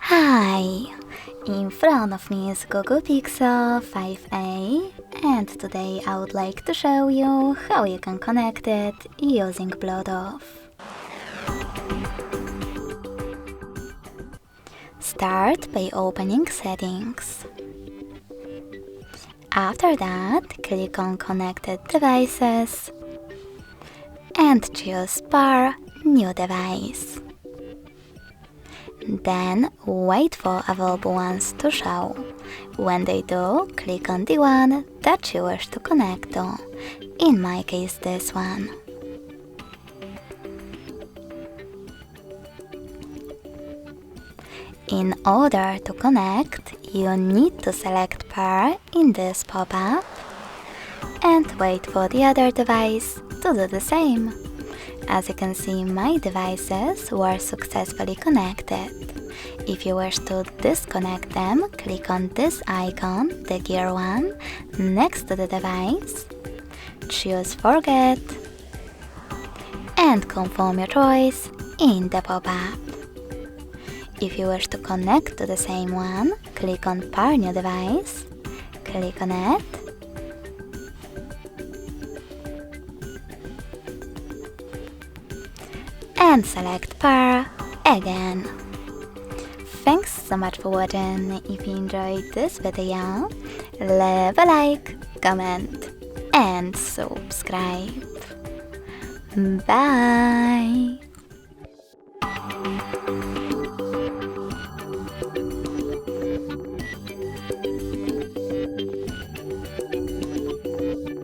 Hi! In front of me is Google Pixel 5a, and today I would like to show you how you can connect it using Bluetooth. Start by opening Settings. After that, click on Connected Devices and choose Pair New Device. Then wait for available ones to show. When they do, click on the one that you wish to connect to. In my case, this one. In order to connect, you need to select Pair in this pop-up and wait for the other device to do the same. As you can see, my devices were successfully connected. If you wish to disconnect them, click on this icon, the gear one, next to the device, choose Forget, and confirm your choice in the pop-up. If you wish to connect to the same one, click on Pair New Device, click on it, and select Pair again. Thanks so much for watching. If you enjoyed this video, leave a like, comment and subscribe. Bye!